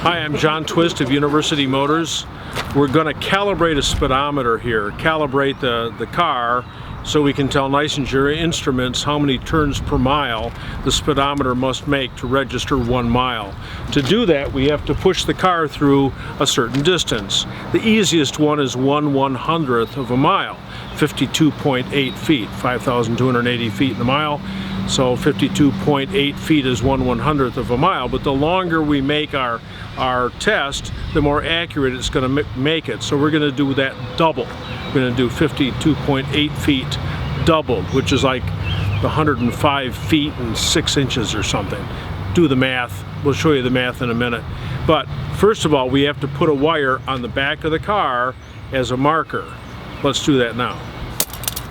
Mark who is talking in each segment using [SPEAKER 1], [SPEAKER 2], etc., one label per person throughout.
[SPEAKER 1] Hi, I'm John Twist of University Motors. We're going to calibrate a speedometer here, calibrate the car so we can tell licensure instruments how many turns per mile the speedometer must make to register 1 mile. To do that, we have to push the car through a certain distance. The easiest one is 1/100th of a mile, 52.8 feet, 5,280 feet in a mile. So 52.8 feet is 1/100th of a mile, but the longer we make our test, the more accurate it's going to make it. So we're going to do that double. We're going to do 52.8 feet doubled, which is like 105 feet and 6 inches or something. Do the math. We'll show you the math in a minute. But first of all, we have to put a wire on the back of the car as a marker. Let's do that now.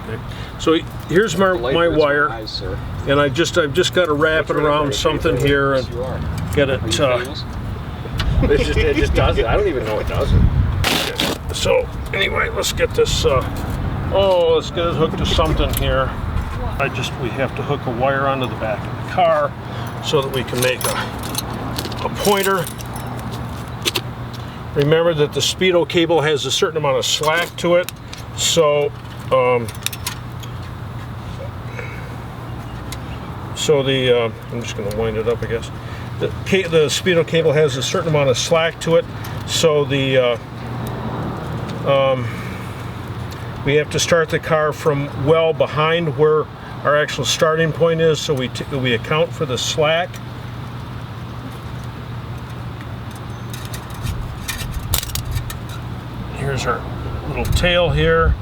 [SPEAKER 1] Okay. So here's my wire, and I've just got to wrap it around something here and get it.
[SPEAKER 2] It just does it. I don't even know it does it.
[SPEAKER 1] So anyway, let's get this. Let's get it hooked to something here. We have to hook a wire onto the back of the car so that we can make a pointer. Remember that the Speedo cable has a certain amount of slack to it, so. I'm just going to wind it up, I guess. The Speedo cable has a certain amount of slack to it, so we have to start the car from well behind where our actual starting point is, so we account for the slack. Here's our little tail here,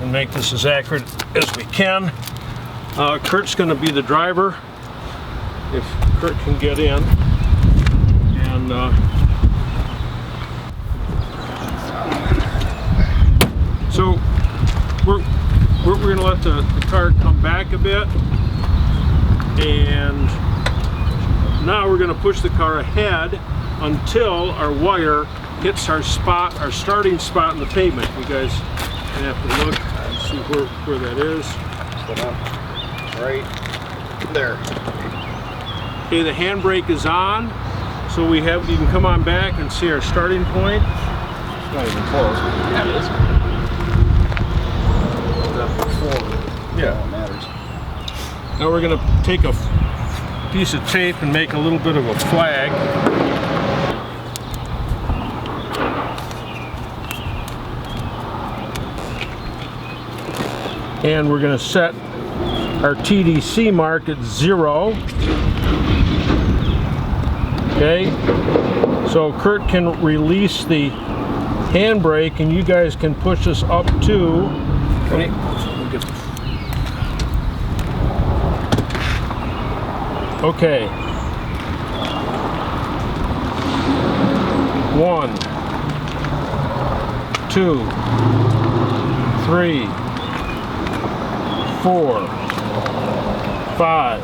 [SPEAKER 1] and make this as accurate as we can. Kurt's going to be the driver, if Kurt can get in, and so we're going to let the car come back a bit, and now we're going to push the car ahead until our wire hits our starting spot in the pavement. You guys have to look and see where that is.
[SPEAKER 2] Right there.
[SPEAKER 1] Okay, the handbrake is on, so you can come on back and see our starting point.
[SPEAKER 2] It's not even close. Yeah, it is. Yeah, it matters.
[SPEAKER 1] Now we're going to take a piece of tape and make a little bit of a flag. And we're going to set our TDC mark at 0. Okay, so Kurt can release the handbrake and you guys can push us up to 20. Okay. 1, 2, 3, 4, 5,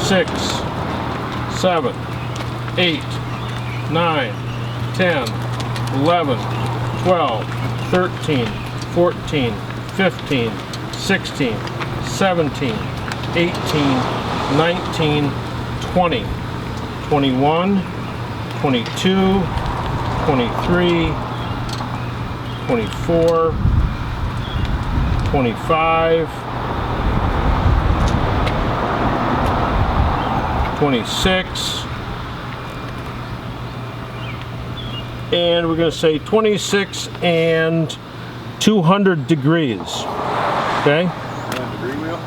[SPEAKER 1] 6, 7, 8, 9, 10, 11, 12, 13, 14, 15, 16, 17, 18, 19, 20, 21, 22, 23, 24, 25, 26, and we're going to say 26 and 200 degrees. Okay?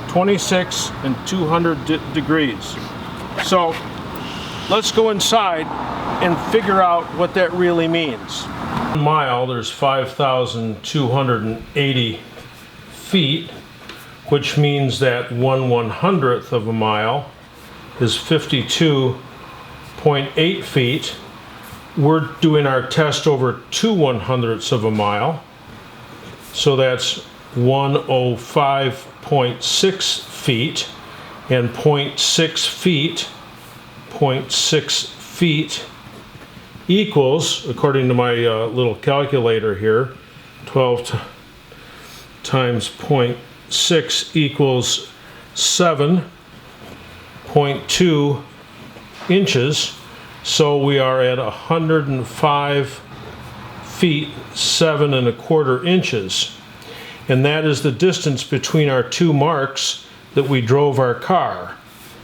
[SPEAKER 1] 26 and 200 degrees. So let's go inside and figure out what that really means. 1 mile, there's 5,280 feet, which means that 1/100th of a mile is 52.8 feet. We're doing our test over 2/100ths of a mile, so that's 105.6 feet, and 0.6 feet equals, according to my little calculator here, 12 times 0.6 equals 7.2 inches. So we are at 105 feet 7 1/4 inches. And that is the distance between our two marks that we drove our car.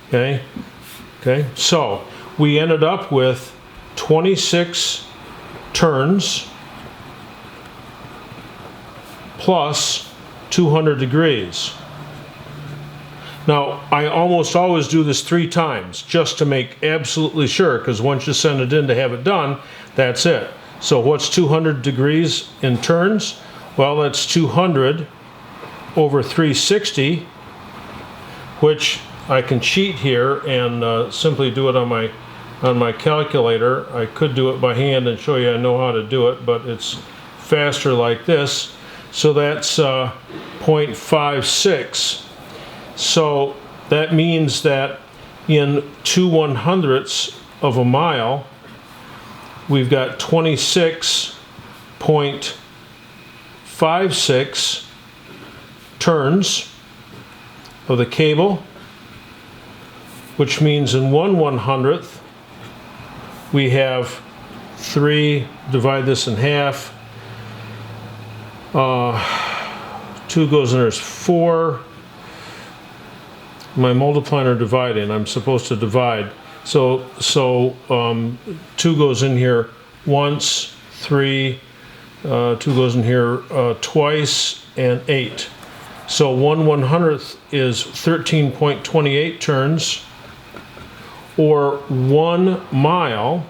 [SPEAKER 1] Okay? Okay? So we ended up with 26 turns plus 200 degrees. Now, I almost always do this 3 times just to make absolutely sure, because once you send it in to have it done, that's it. So what's 200 degrees in turns? Well, that's 200 over 360, which I can cheat here and simply do it on my calculator. I could do it by hand and show you I know how to do it, but it's faster like this. So that's 0.56. So that means that in 2/100ths of a mile, we've got 26.56 turns of the cable, which means in 1/100th we have 3, divide this in half, 2 goes in there's 4. My multiplying or dividing, I'm supposed to divide. So 2 goes in here once, 3, 2 goes in here twice, and 8. So 1/100th is 13.28 turns, or 1 mile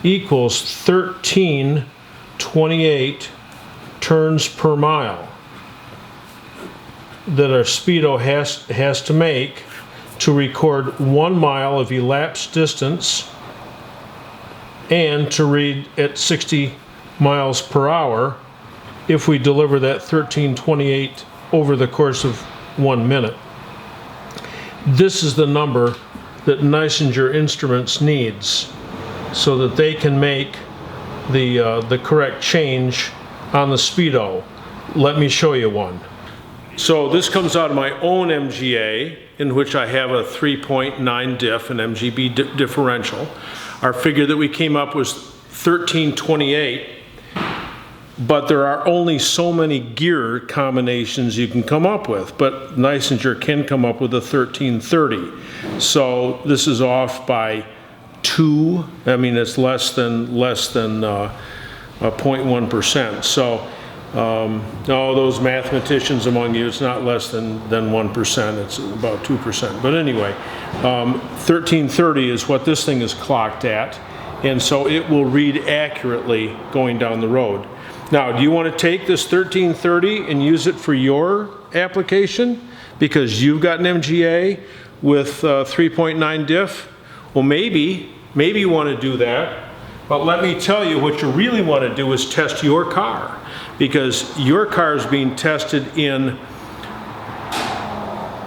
[SPEAKER 1] equals 13.28 turns per mile that our Speedo has to make to record 1 mile of elapsed distance and to read at 60 miles per hour if we deliver that 13.28 over the course of 1 minute. This is the number that Neisinger Instruments needs so that they can make the correct change on the Speedo. Let me show you one. So this comes out of my own MGA, in which I have a 3.9 diff, an MGB differential. Our figure that we came up was 13.28, but there are only so many gear combinations you can come up with, but Neisinger can come up with a 13.30. So this is off by 2. I mean, it's less than 0.1%. So all those mathematicians among you, it's not less than 1%, it's about 2%. But anyway, 1330 is what this thing is clocked at, and so it will read accurately going down the road. Now, do you want to take this 1330 and use it for your application because you've got an MGA with 3.9 diff? Well, maybe you want to do that. But let me tell you, what you really want to do is test your car, because your car is being tested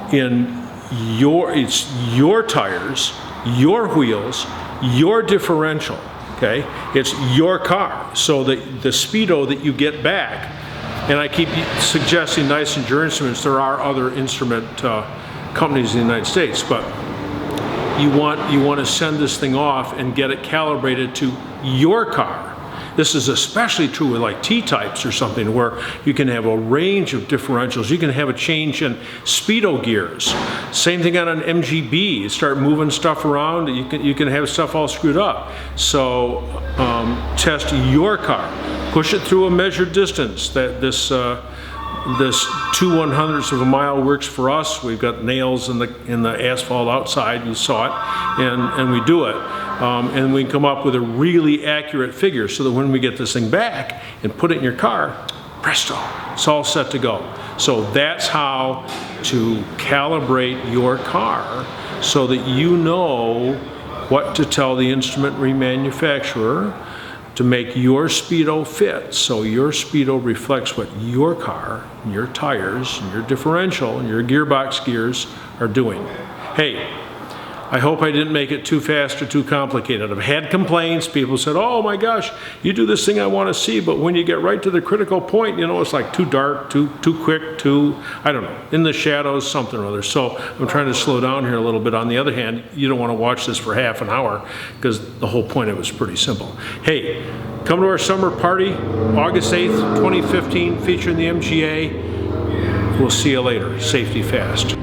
[SPEAKER 1] it's your tires, your wheels, your differential, okay? It's your car. So the Speedo that you get back, and I keep suggesting Neisinger Instruments, there are other instrument companies in the United States, but you want to send this thing off and get it calibrated to your car. This is especially true with like T-types or something, where you can have a range of differentials. You can have a change in Speedo gears. Same thing on an MGB. You start moving stuff around, you can have stuff all screwed up. So test your car. Push it through a measured distance. That this 2/100ths of a mile works for us. We've got nails in the asphalt outside. You saw it, and we do it, and we can come up with a really accurate figure so that when we get this thing back and put it in your car, presto, it's all set to go. So that's how to calibrate your car so that you know what to tell the instrument remanufacturer to make your Speedo fit, so your Speedo reflects what your car, your tires, your differential, and your gearbox gears are doing. Hey, I hope I didn't make it too fast or too complicated. I've had complaints. People said, oh my gosh, you do this thing I want to see, but when you get right to the critical point, you know, it's like too dark, too quick, I don't know, in the shadows, something or other. So I'm trying to slow down here a little bit. On the other hand, you don't want to watch this for half an hour because the whole point of it was pretty simple. Hey, come to our summer party, August 8th, 2015, featuring the MGA. We'll see you later. Safety fast.